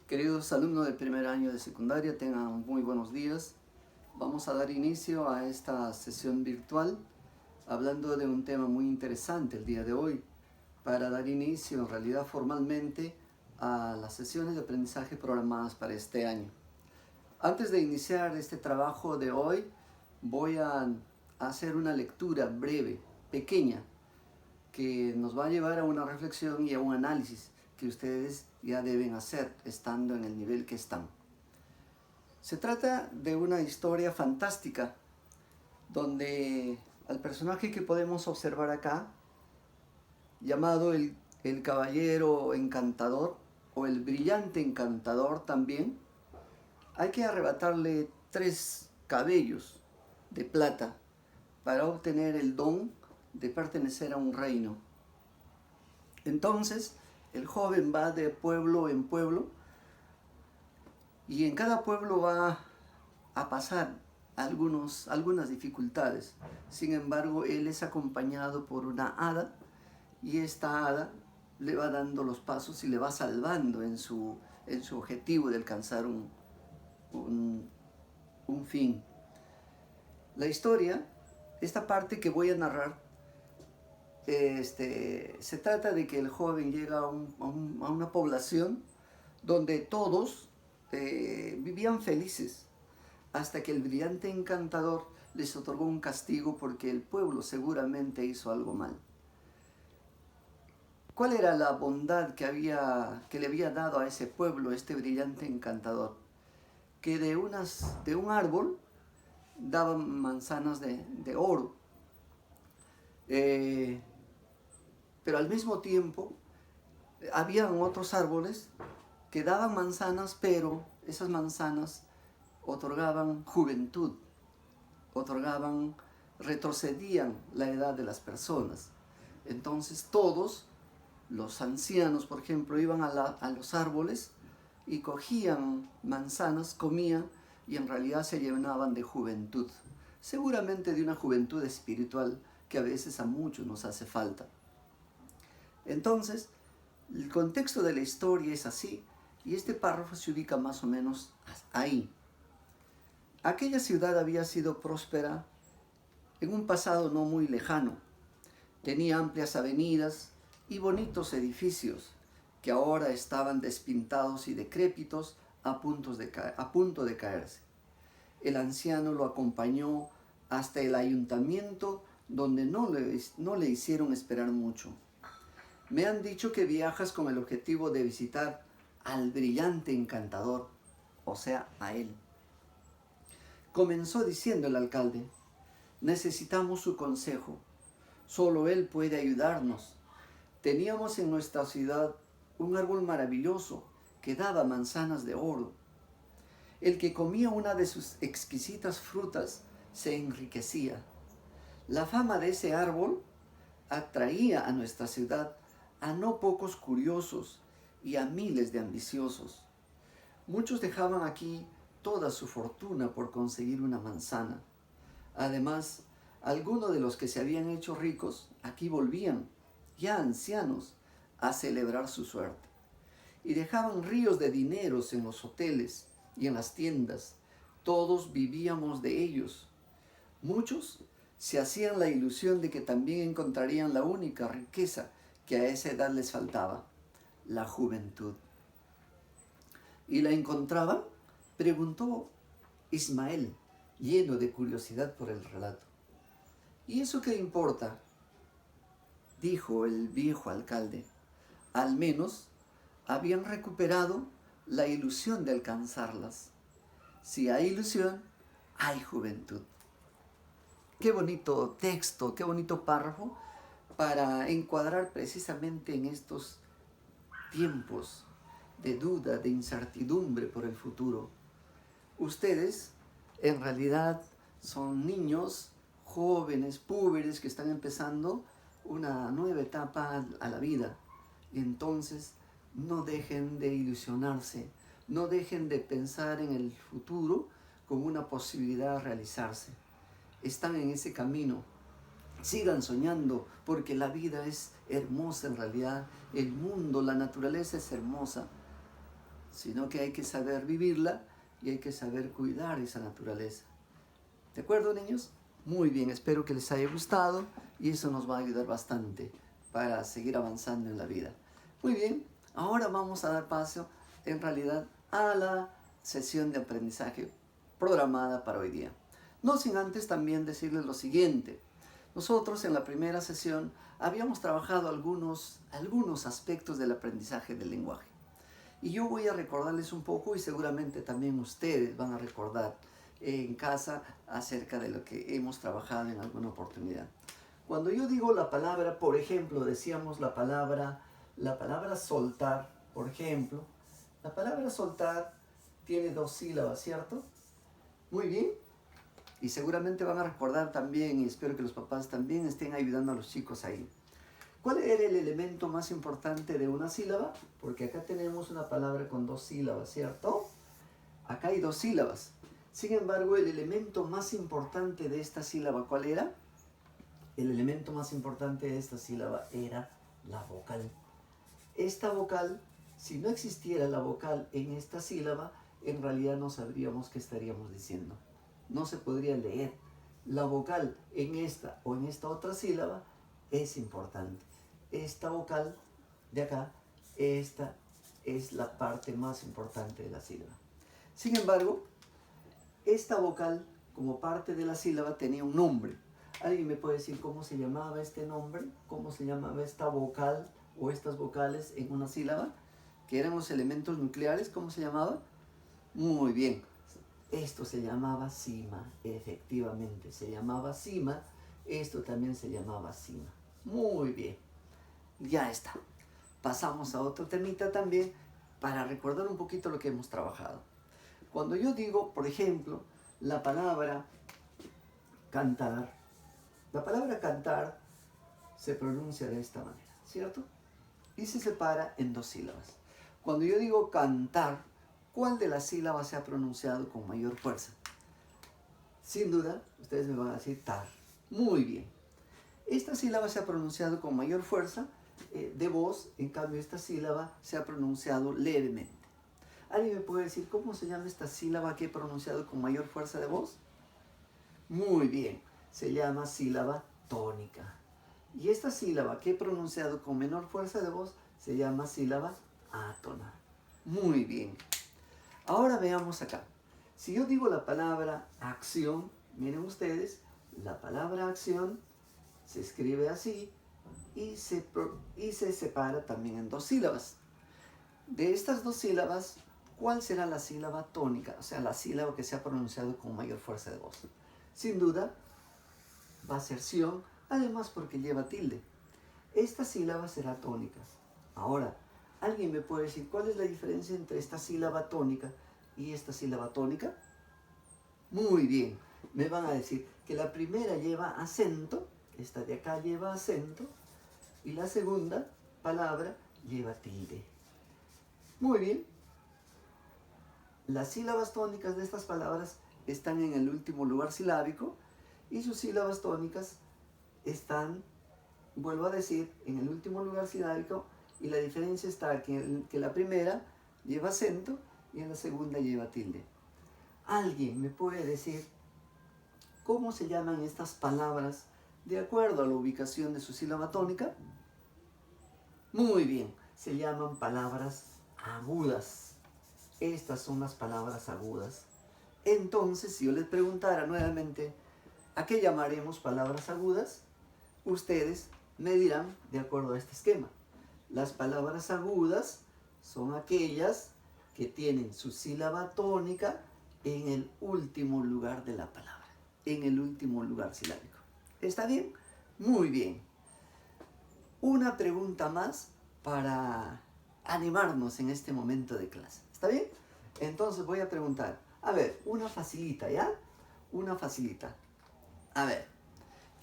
Queridos alumnos del primer año de secundaria, tengan muy buenos días. Vamos a dar inicio a esta sesión virtual hablando de un tema muy interesante el día de hoy, para dar inicio en realidad formalmente a las sesiones de aprendizaje programadas para este año. Antes de iniciar este trabajo de hoy, voy a hacer una lectura breve, pequeña, que nos va a llevar a una reflexión y a un análisis que ustedes ya deben hacer estando en el nivel que están. Se trata de una historia fantástica donde al personaje que podemos observar acá, llamado el caballero encantador o el brillante encantador también, hay que arrebatarle 3 cabellos de plata para obtener el don de pertenecer a un reino. Entonces, el joven va de pueblo en pueblo y en cada pueblo va a pasar algunas dificultades. Sin embargo, él es acompañado por una hada y esta hada le va dando los pasos y le va salvando en su objetivo de alcanzar un fin. La historia, esta parte que voy a narrar, se trata de que el joven llega a una población donde todos vivían felices, hasta que el brillante encantador les otorgó un castigo porque el pueblo seguramente hizo algo mal. ¿Cuál era la bondad que le había dado a ese pueblo este brillante encantador? Que de un árbol daban manzanas de oro. Pero al mismo tiempo habían otros árboles que daban manzanas, pero esas manzanas otorgaban juventud, retrocedían la edad de las personas. Entonces todos los ancianos, por ejemplo, iban a los árboles y cogían manzanas, comían y en realidad se llenaban de juventud, seguramente de una juventud espiritual que a veces a muchos nos hace falta. Entonces, el contexto de la historia es así, y este párrafo se ubica más o menos ahí. Aquella ciudad había sido próspera en un pasado no muy lejano. Tenía amplias avenidas y bonitos edificios que ahora estaban despintados y decrépitos a punto de caerse. El anciano lo acompañó hasta el ayuntamiento, donde no le hicieron esperar mucho. Me han dicho que viajas con el objetivo de visitar al brillante encantador, o sea, a él. Comenzó diciendo el alcalde: necesitamos su consejo, solo él puede ayudarnos. Teníamos en nuestra ciudad un árbol maravilloso que daba manzanas de oro. El que comía una de sus exquisitas frutas se enriquecía. La fama de ese árbol atraía a nuestra ciudad a no pocos curiosos y a miles de ambiciosos. Muchos dejaban aquí toda su fortuna por conseguir una manzana. Además, algunos de los que se habían hecho ricos aquí volvían, ya ancianos, a celebrar su suerte. Y dejaban ríos de dineros en los hoteles y en las tiendas. Todos vivíamos de ellos. Muchos se hacían la ilusión de que también encontrarían la única riqueza que a esa edad les faltaba: la juventud. ¿Y la encontraban?, preguntó Ismael, lleno de curiosidad por el relato. ¿Y eso qué importa?, dijo el viejo alcalde. Al menos habían recuperado la ilusión de alcanzarlas. Si hay ilusión, hay juventud. Qué bonito texto, qué bonito párrafo para encuadrar precisamente en estos tiempos de duda, de incertidumbre por el futuro. Ustedes, en realidad, son niños, jóvenes, púberes que están empezando una nueva etapa a la vida. Y entonces, no dejen de ilusionarse, no dejen de pensar en el futuro como una posibilidad de realizarse. Están en ese camino. Sigan soñando, porque la vida es hermosa en realidad. El mundo, la naturaleza es hermosa. sino que hay que saber vivirla y hay que saber cuidar esa naturaleza. ¿De acuerdo, niños? Muy bien, espero que les haya gustado y eso nos va a ayudar bastante para seguir avanzando en la vida. Muy bien, ahora vamos a dar paso en realidad a la sesión de aprendizaje programada para hoy día. No sin antes también decirles lo siguiente. Nosotros en la primera sesión habíamos trabajado algunos aspectos del aprendizaje del lenguaje. Y yo voy a recordarles un poco y seguramente también ustedes van a recordar en casa acerca de lo que hemos trabajado en alguna oportunidad. Cuando yo digo la palabra, por ejemplo, decíamos la palabra soltar, por ejemplo. La palabra soltar tiene 2 sílabas, ¿cierto? Muy bien. Y seguramente van a recordar también, y espero que los papás también estén ayudando a los chicos ahí. ¿Cuál era el elemento más importante de una sílaba? Porque acá tenemos una palabra con 2 sílabas, ¿cierto? Acá hay 2 sílabas. Sin embargo, el elemento más importante de esta sílaba, ¿cuál era? El elemento más importante de esta sílaba era la vocal. Esta vocal, si no existiera la vocal en esta sílaba, en realidad no sabríamos qué estaríamos diciendo. No se podría leer. La vocal en esta o en esta otra sílaba es importante. Esta vocal de acá, esta es la parte más importante de la sílaba. Sin embargo, esta vocal, como parte de la sílaba, tenía un nombre. ¿Alguien me puede decir cómo se llamaba este nombre? ¿Cómo se llamaba esta vocal o estas vocales en una sílaba? Que eran los elementos nucleares, ¿cómo se llamaba? Muy bien. Esto se llamaba cima, efectivamente. Se llamaba cima. Esto también se llamaba cima. Muy bien. Ya está. Pasamos a otro temita también para recordar un poquito lo que hemos trabajado. Cuando yo digo, por ejemplo, la palabra cantar se pronuncia de esta manera, ¿cierto? Y se separa en 2 sílabas. Cuando yo digo cantar, ¿cuál de las sílabas se ha pronunciado con mayor fuerza? Sin duda, ustedes me van a decir tar. Muy bien. Esta sílaba se ha pronunciado con mayor fuerza de voz, en cambio esta sílaba se ha pronunciado levemente. ¿Alguien me puede decir cómo se llama esta sílaba que he pronunciado con mayor fuerza de voz? Muy bien, se llama sílaba tónica. Y esta sílaba que he pronunciado con menor fuerza de voz se llama sílaba átona. Muy bien. Ahora veamos acá. Si yo digo la palabra acción, miren ustedes, la palabra acción se escribe así y se separa también en 2 sílabas. De estas 2 sílabas, ¿cuál será la sílaba tónica? O sea, la sílaba que se ha pronunciado con mayor fuerza de voz. Sin duda, va a ser ción, además porque lleva tilde. Esta sílaba será tónica. Ahora, ¿alguien me puede decir cuál es la diferencia entre esta sílaba tónica y esta sílaba tónica? Muy bien, me van a decir que la primera lleva acento, esta de acá lleva acento, y la segunda palabra lleva tilde. Muy bien. Las sílabas tónicas de estas palabras están en el último lugar silábico y sus sílabas tónicas están, vuelvo a decir, en el último lugar silábico, y la diferencia está que la primera lleva acento y en la segunda lleva tilde. ¿Alguien me puede decir cómo se llaman estas palabras de acuerdo a la ubicación de su sílaba tónica? Muy bien, se llaman palabras agudas. Estas son las palabras agudas. Entonces, si yo les preguntara nuevamente, ¿a qué llamaremos palabras agudas? Ustedes me dirán de acuerdo a este esquema. Las palabras agudas son aquellas que tienen su sílaba tónica en el último lugar de la palabra, en el último lugar silábico. ¿Está bien? Muy bien. Una pregunta más para animarnos en este momento de clase. ¿Está bien? Entonces voy a preguntar. A ver, una facilita, ¿ya? Una facilita. A ver,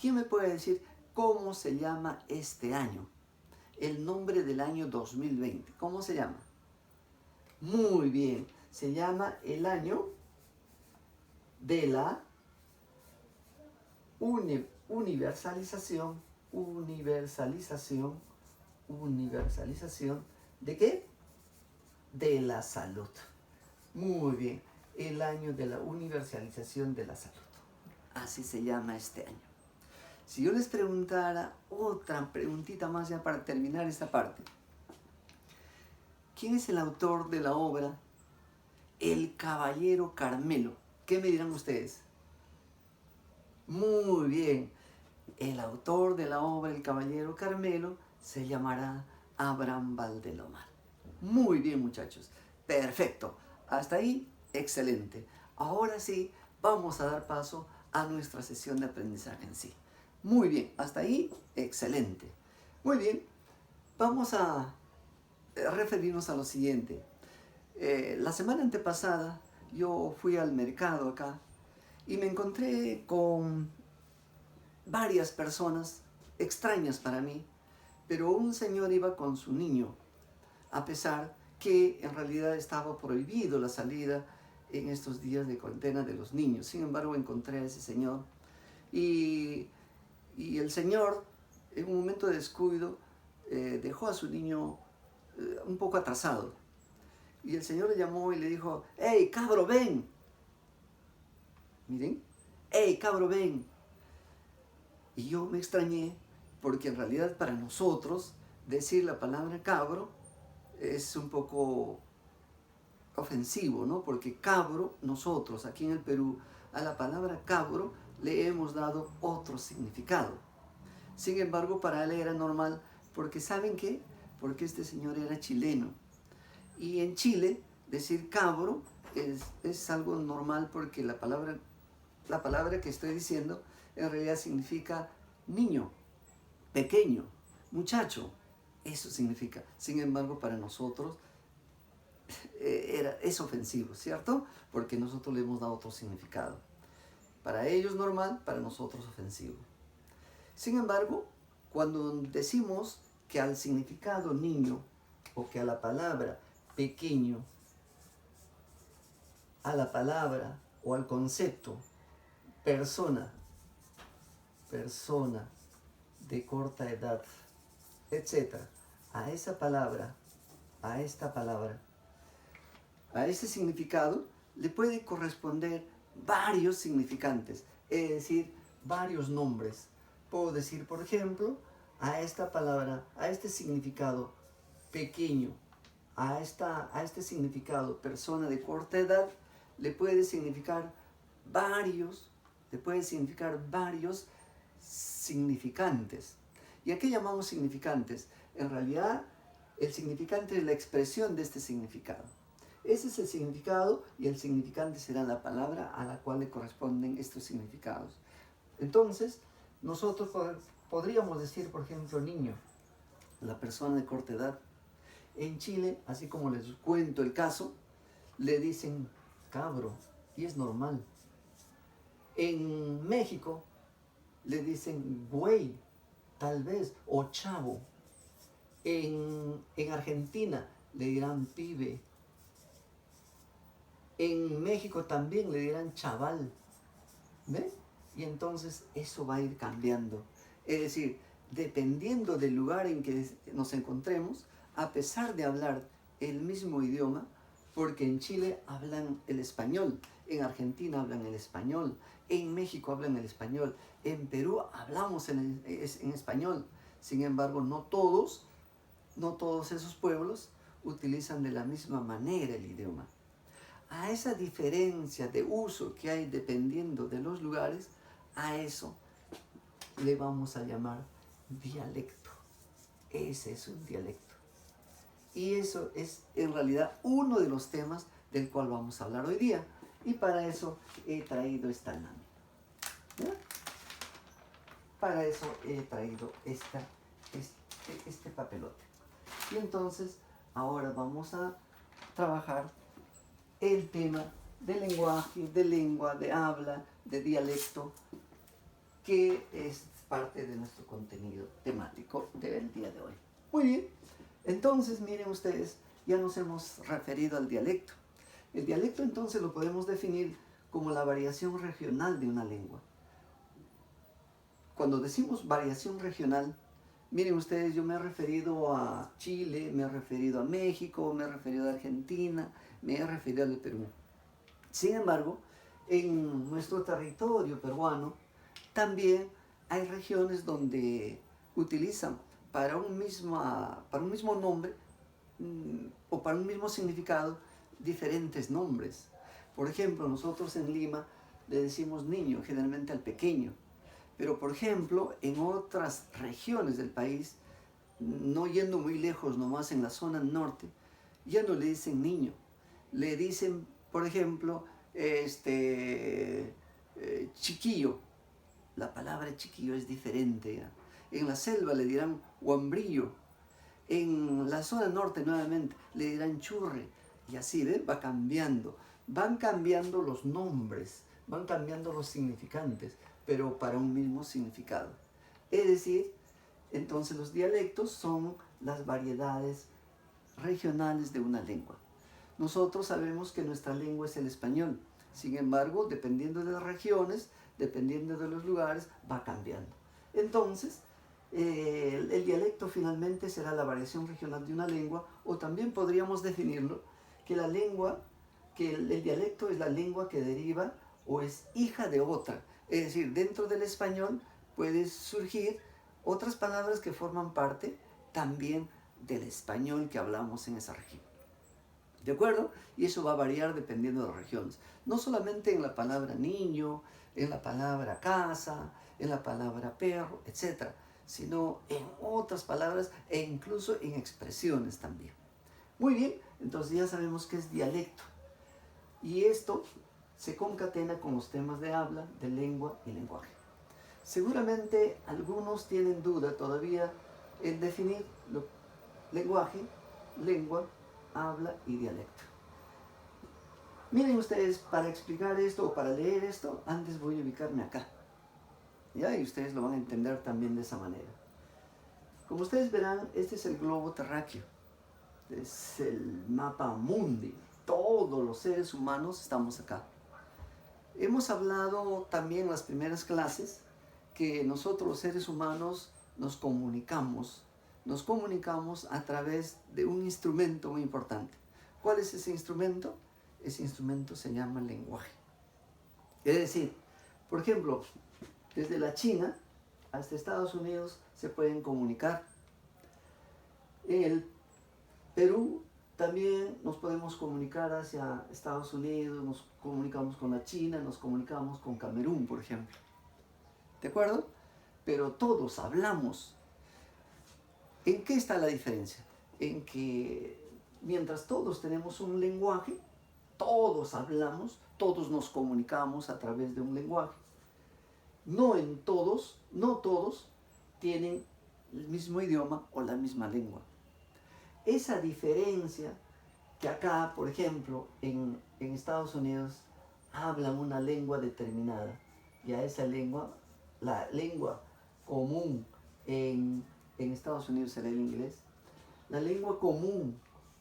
¿quién me puede decir cómo se llama este año? El nombre del año 2020. ¿Cómo se llama? Muy bien. Se llama el año de la universalización. ¿De qué? de la salud. Muy bien, el año de la universalización de la salud. Así se llama este año. Si yo les preguntara otra preguntita más ya para terminar esta parte. ¿Quién es el autor de la obra El Caballero Carmelo? ¿Qué me dirán ustedes? Muy bien. El autor de la obra El Caballero Carmelo se llamará Abraham Valdelomar. Muy bien, muchachos. Perfecto. Hasta ahí, excelente. Ahora sí, vamos a dar paso a nuestra sesión de aprendizaje en sí. Muy bien. Hasta ahí, excelente. Muy bien. Vamos a referirnos a lo siguiente. La semana antepasada yo fui al mercado acá y me encontré con varias personas extrañas para mí, pero un señor iba con su niño, a pesar que en realidad estaba prohibido la salida en estos días de cuarentena de los niños. Sin embargo, encontré a ese señor y el señor, en un momento de descuido, dejó a su niño un poco atrasado. Y el señor le llamó y le dijo: ¡Hey, cabro, ven! Miren, ¡hey, cabro, ven! Y yo me extrañé porque en realidad para nosotros decir la palabra cabro es un poco ofensivo, ¿no? Porque cabro, nosotros aquí en el Perú, a la palabra cabro le hemos dado otro significado. Sin embargo, para él era normal porque ¿saben qué? Porque este señor era chileno. Y en Chile decir cabro es algo normal porque la palabra que estoy diciendo en realidad significa niño, pequeño, muchacho. Eso significa. Sin embargo, para nosotros es ofensivo, ¿cierto? Porque nosotros le hemos dado otro significado. Para ellos normal, para nosotros ofensivo. Sin embargo, cuando decimos que al significado niño o que a la palabra pequeño, a la palabra o al concepto persona de corta edad, etc., a esa palabra, a esta palabra, a ese significado le puede corresponder varios significantes, es decir, varios nombres. Puedo decir, por ejemplo, a esta palabra, a este significado pequeño, a este significado persona de corta edad, le puede significar varios significantes. ¿Y a qué llamamos significantes? En realidad, el significante es la expresión de este significado. Ese es el significado y el significante será la palabra a la cual le corresponden estos significados. Entonces, nosotros podríamos decir, por ejemplo, niño, la persona de corta edad. En Chile, así como les cuento el caso, le dicen cabro y es normal. En México le dicen güey, tal vez, o chavo. En Argentina le dirán pibe. En México también le dirán chaval. ¿Ves? Y entonces eso va a ir cambiando. Es decir, dependiendo del lugar en que nos encontremos, a pesar de hablar el mismo idioma, porque en Chile hablan el español, en Argentina hablan el español, en México hablan el español, en Perú hablamos en español. Sin embargo, no todos esos pueblos utilizan de la misma manera el idioma. A esa diferencia de uso que hay dependiendo de los lugares, a eso le vamos a llamar dialecto. Ese es un dialecto. Y eso es en realidad uno de los temas del cual vamos a hablar hoy día. Y para eso he traído esta lámina. ¿Ya? Para eso he traído este papelote. Y entonces ahora vamos a trabajar el tema de lenguaje, de lengua, de habla, de dialecto, que es parte de nuestro contenido temático del día de hoy. Muy bien, entonces miren ustedes, ya nos hemos referido al dialecto. El dialecto entonces lo podemos definir como la variación regional de una lengua. Cuando decimos variación regional, Miren ustedes, yo me he referido a Chile, me he referido a México, me he referido a Argentina, me he referido al Perú. Sin embargo, en nuestro territorio peruano también hay regiones donde utilizan para un mismo nombre o para un mismo significado diferentes nombres. Por ejemplo, nosotros en Lima le decimos niño generalmente al pequeño, pero por ejemplo en otras regiones del país, no yendo muy lejos, nomás en la zona norte, ya no le dicen niño, le dicen, por ejemplo, chiquillo. La palabra chiquillo es diferente, ¿ya? En la selva le dirán huambrillo, en la zona norte nuevamente le dirán churre, y así, ¿ves? Va cambiando, van cambiando los nombres, van cambiando los significantes, pero para un mismo significado. Es decir, entonces los dialectos son las variedades regionales de una lengua. Nosotros sabemos que nuestra lengua es el español, sin embargo, dependiendo de las regiones, dependiendo de los lugares, va cambiando. Entonces, el dialecto finalmente será la variación regional de una lengua, o también podríamos definirlo que la lengua, que el dialecto es la lengua que deriva o es hija de otra. Es decir, dentro del español pueden surgir otras palabras que forman parte también del español que hablamos en esa región. ¿De acuerdo? Y eso va a variar dependiendo de las regiones. No solamente en la palabra niño, en la palabra casa, en la palabra perro, etc., sino en otras palabras e incluso en expresiones también. Muy bien, entonces ya sabemos que es dialecto. Y esto se concatena con los temas de habla, de lengua y lenguaje. Seguramente algunos tienen duda todavía en definir lenguaje, lengua, habla y dialecto. Miren ustedes, para explicar esto o para leer esto, antes voy a ubicarme acá. ¿Ya? Y ustedes lo van a entender también de esa manera. Como ustedes verán, este es el globo terráqueo. Es el mapa mundi. Todos los seres humanos estamos acá. Hemos hablado también en las primeras clases que nosotros los seres humanos nos comunicamos a través de un instrumento muy importante. ¿Cuál es ese instrumento? Ese instrumento se llama lenguaje. Es decir, por ejemplo, desde la China hasta Estados Unidos se pueden comunicar. En el Perú también nos podemos comunicar hacia Estados Unidos, nos comunicamos con la China, nos comunicamos con Camerún, por ejemplo. ¿De acuerdo? Pero todos hablamos. ¿En qué está la diferencia? En que mientras todos tenemos un lenguaje, todos hablamos, todos nos comunicamos a través de un lenguaje. No todos tienen el mismo idioma o la misma lengua. Esa diferencia que acá, por ejemplo, en Estados Unidos, hablan una lengua determinada, y a esa lengua, la lengua común en Estados Unidos será el inglés, la lengua común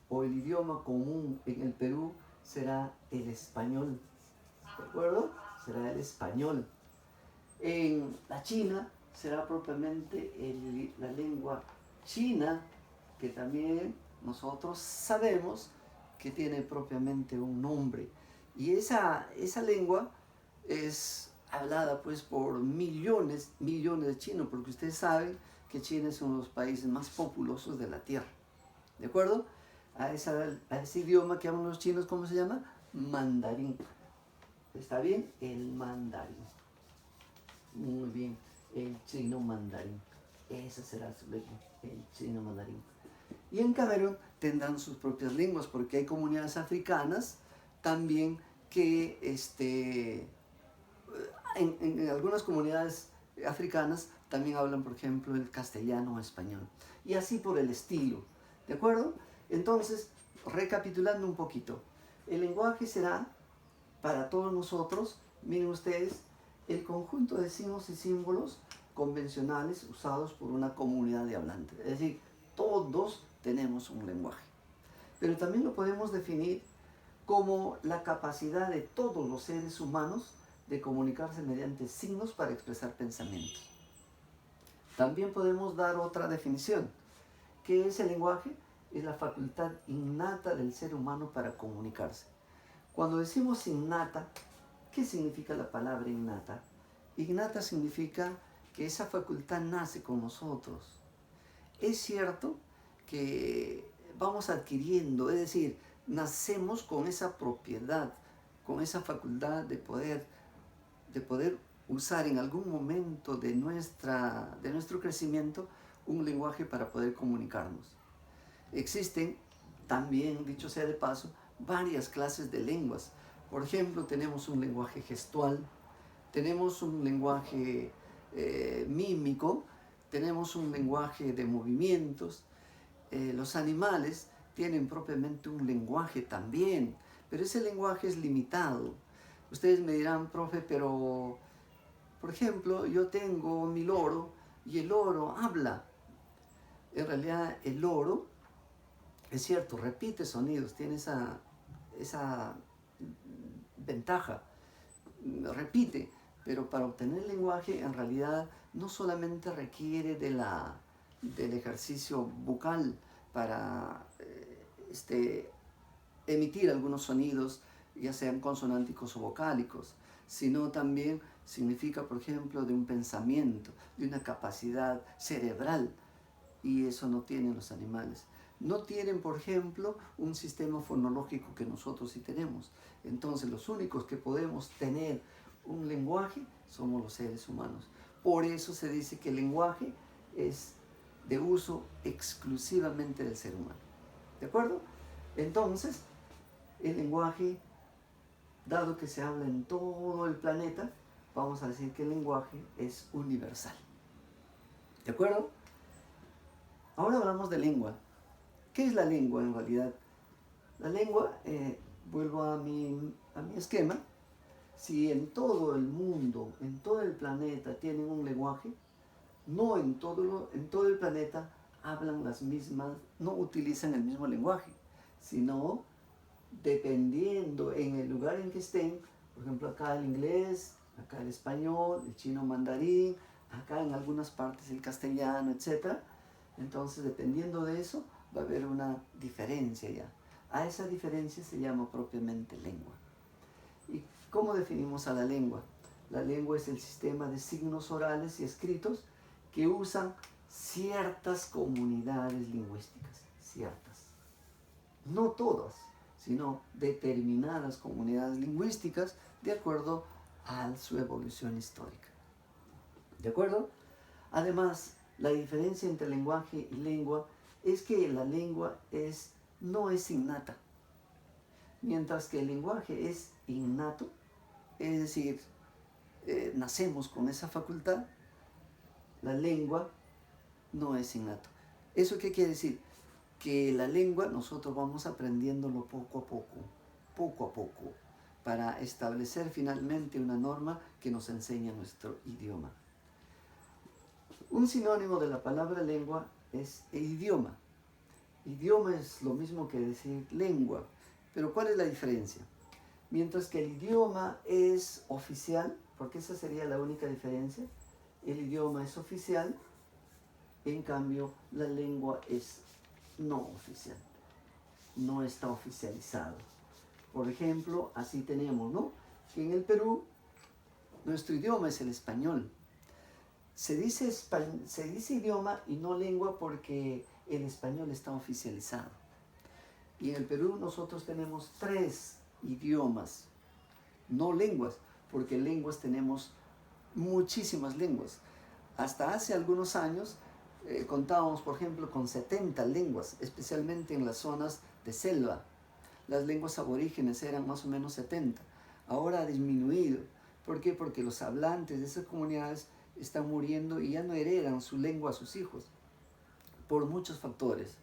o el idioma común en el Perú será el español, ¿de acuerdo? Será el español. En la China será propiamente la lengua china, que también nosotros sabemos que tiene propiamente un nombre. Y esa lengua es hablada pues por millones de chinos, porque ustedes saben que China es uno de los países más populosos de la Tierra. ¿De acuerdo? A ese idioma que hablan los chinos, ¿cómo se llama? Mandarín. ¿Está bien? El mandarín. Muy bien, el chino mandarín. Esa será su lengua, el chino mandarín. Y en Camerún tendrán sus propias lenguas, porque hay comunidades africanas también que en algunas comunidades africanas también hablan, por ejemplo, el castellano o español. Y así por el estilo. ¿De acuerdo? Entonces, recapitulando un poquito, el lenguaje será para todos nosotros, miren ustedes, el conjunto de signos y símbolos convencionales usados por una comunidad de hablantes. Es decir, todos tenemos un lenguaje. Pero también lo podemos definir como la capacidad de todos los seres humanos de comunicarse mediante signos para expresar pensamientos. También podemos dar otra definición. ¿Qué es el lenguaje? Es la facultad innata del ser humano para comunicarse. Cuando decimos innata, ¿qué significa la palabra innata? Innata significa que esa facultad nace con nosotros. Es cierto que vamos adquiriendo, es decir, nacemos con esa propiedad, con esa facultad de poder usar en algún momento de nuestro crecimiento un lenguaje para poder comunicarnos. Existen también, dicho sea de paso, varias clases de lenguas. Por ejemplo, tenemos un lenguaje gestual, tenemos un lenguaje mímico, tenemos un lenguaje de movimientos. Los animales tienen propiamente un lenguaje también, pero ese lenguaje es limitado. Ustedes me dirán, profe, pero, por ejemplo, yo tengo mi loro y el loro habla. En realidad, el loro, es cierto, repite sonidos, tiene esa ventaja, repite, pero para obtener lenguaje en realidad no solamente requiere del ejercicio bucal para emitir algunos sonidos, ya sean consonánticos o vocálicos, sino también significa, por ejemplo, de un pensamiento, de una capacidad cerebral, y eso no tienen los animales. No tienen, por ejemplo, un sistema fonológico que nosotros sí tenemos. Entonces, los únicos que podemos tener un lenguaje somos los seres humanos. Por eso se dice que el lenguaje es de uso exclusivamente del ser humano. ¿De acuerdo? Entonces, el lenguaje, dado que se habla en todo el planeta, vamos a decir que el lenguaje es universal. ¿De acuerdo? Ahora hablamos de lengua. ¿Qué es la lengua en realidad? La lengua, vuelvo a mi esquema, si en todo el mundo, en todo el planeta tienen un lenguaje, no en todo el planeta hablan las mismas, no utilizan el mismo lenguaje, sino dependiendo en el lugar en que estén, por ejemplo acá el inglés, acá el español, el chino mandarín, acá en algunas partes el castellano, etc. Entonces, dependiendo de eso, va a haber una diferencia ya. A esa diferencia se llama propiamente lengua. ¿Y cómo definimos a la lengua? La lengua es el sistema de signos orales y escritos que usan ciertas comunidades lingüísticas, ciertas. No todas, sino determinadas comunidades lingüísticas de acuerdo a su evolución histórica. ¿De acuerdo? Además, la diferencia entre lenguaje y lengua es que la lengua no es innata, mientras que el lenguaje es innato, es decir, nacemos con esa facultad. La lengua no es innato. ¿Eso qué quiere decir? Que la lengua nosotros vamos aprendiéndolo poco a poco, para establecer finalmente una norma que nos enseña nuestro idioma. Un sinónimo de la palabra lengua es idioma. Idioma es lo mismo que decir lengua, pero ¿cuál es la diferencia? Mientras que el idioma es oficial, porque esa sería la única diferencia, el idioma es oficial, en cambio la lengua es no oficial, no está oficializado. Por ejemplo, así tenemos, ¿no?, que en el Perú nuestro idioma es el español. Se dice idioma y no lengua porque el español está oficializado. Y en el Perú nosotros tenemos 3 idiomas, no lenguas, porque lenguas tenemos muchísimas lenguas. Hasta hace algunos años contábamos, por ejemplo, con 70 lenguas, especialmente en las zonas de selva. Las lenguas aborígenes eran más o menos 70. Ahora ha disminuido. ¿Por qué? Porque los hablantes de esas comunidades están muriendo y ya no heredan su lengua a sus hijos, por muchos factores.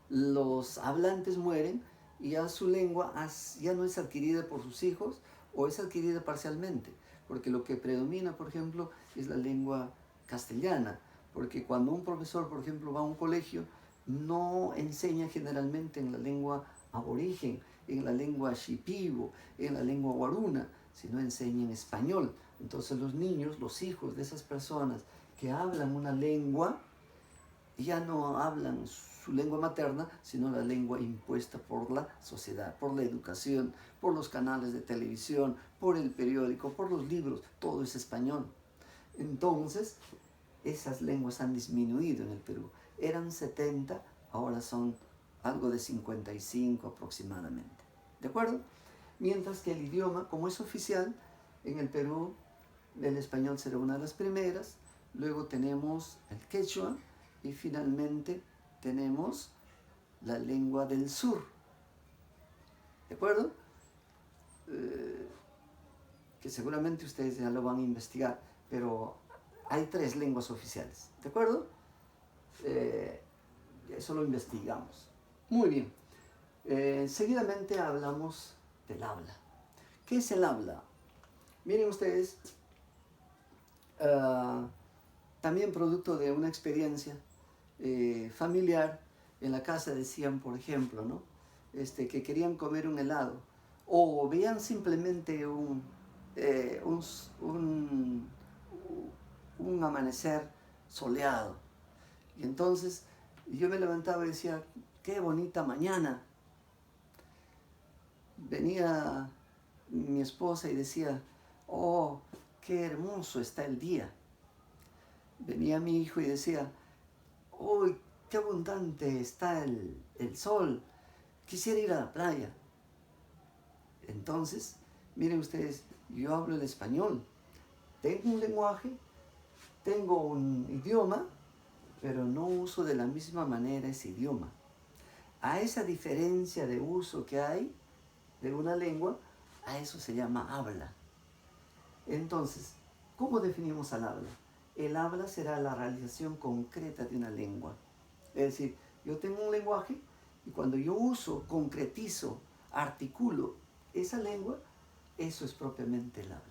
Los hablantes mueren y ya su lengua ya no es adquirida por sus hijos o es adquirida parcialmente, porque lo que predomina, por ejemplo, es la lengua castellana, porque cuando un profesor, por ejemplo, va a un colegio, no enseña generalmente en la lengua aborigen, en la lengua shipibo, en la lengua guaruna, sino enseña en español. Entonces los niños, los hijos de esas personas que hablan una lengua, ya no hablan su lengua materna, sino la lengua impuesta por la sociedad, por la educación, por los canales de televisión, por el periódico, por los libros, todo es español. Entonces, esas lenguas han disminuido en el Perú. Eran 70, ahora son algo de 55 aproximadamente. ¿De acuerdo? Mientras que el idioma, como es oficial, en el Perú el español será una de las primeras, luego tenemos el quechua y finalmente tenemos la lengua del sur. ¿De acuerdo? Que seguramente ustedes ya lo van a investigar, pero hay 3 lenguas oficiales. ¿De acuerdo? Eso lo investigamos. Muy bien. Seguidamente hablamos del habla. ¿Qué es el habla? Miren ustedes, también producto de una experiencia familiar, en la casa decían, por ejemplo, ¿no? Que querían comer un helado, o veían simplemente un amanecer soleado. Y entonces yo me levantaba y decía, qué bonita mañana. Venía mi esposa y decía, oh, qué hermoso está el día. Venía mi hijo y decía, oh, qué abundante está el sol, quisiera ir a la playa. Entonces, miren ustedes, yo hablo el español, tengo un lenguaje, tengo un idioma, pero no uso de la misma manera ese idioma. A esa diferencia de uso que hay de una lengua, a eso se llama habla. Entonces, ¿cómo definimos al habla? El habla será la realización concreta de una lengua. Es decir, yo tengo un lenguaje y cuando yo uso, concretizo, articulo esa lengua, eso es propiamente el habla.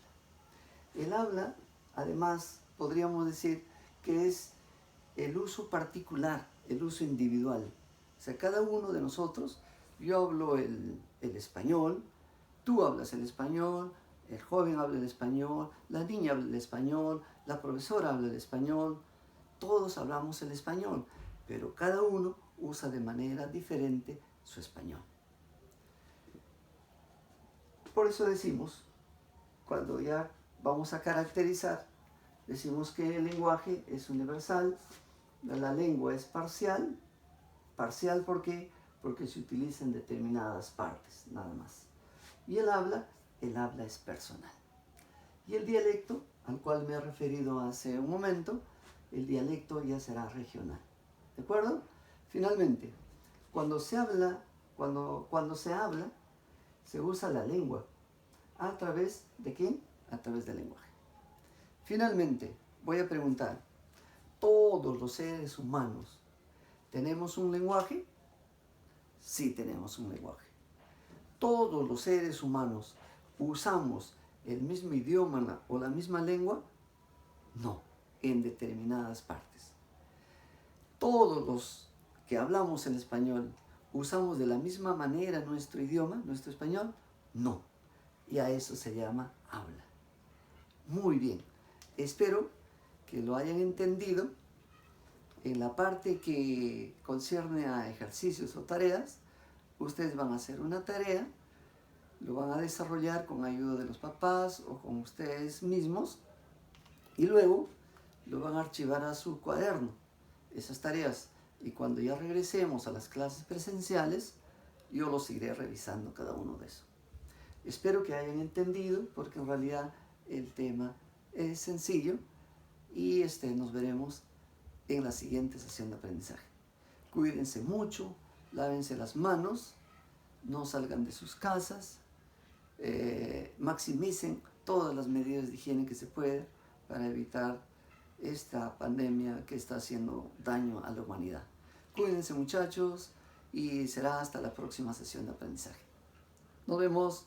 El habla, además, podríamos decir que es el uso particular, el uso individual. O sea, cada uno de nosotros, yo hablo el español, tú hablas el español, el joven habla el español, la niña habla el español, la profesora habla el español, todos hablamos el español, pero cada uno usa de manera diferente su español. Por eso decimos, cuando ya vamos a caracterizar, decimos que el lenguaje es universal, la lengua es parcial. Parcial, ¿por qué? Porque se utiliza en determinadas partes, nada más. Y el habla es personal. Y el dialecto, al cual me he referido hace un momento, el dialecto ya será regional. ¿De acuerdo? Finalmente, cuando se habla, se usa la lengua. ¿A través de qué? A través del lenguaje. Finalmente, voy a preguntar, ¿todos los seres humanos tenemos un lenguaje? Sí, tenemos un lenguaje. ¿Todos los seres humanos usamos el mismo idioma o la misma lengua? No, en determinadas partes. Todos los que hablamos el español, ¿usamos de la misma manera nuestro idioma, nuestro español? No, y a eso se llama habla. Muy bien, espero que lo hayan entendido. En la parte que concierne a ejercicios o tareas, ustedes van a hacer una tarea, lo van a desarrollar con ayuda de los papás o con ustedes mismos y luego lo van a archivar a su cuaderno, esas tareas. Y cuando ya regresemos a las clases presenciales, yo los iré revisando cada uno de esos. Espero que hayan entendido, porque en realidad el tema es sencillo y nos veremos en la siguiente sesión de aprendizaje. Cuídense mucho, lávense las manos, no salgan de sus casas, maximicen todas las medidas de higiene que se pueden para evitar esta pandemia que está haciendo daño a la humanidad. Cuídense, muchachos, y será hasta la próxima sesión de aprendizaje. Nos vemos.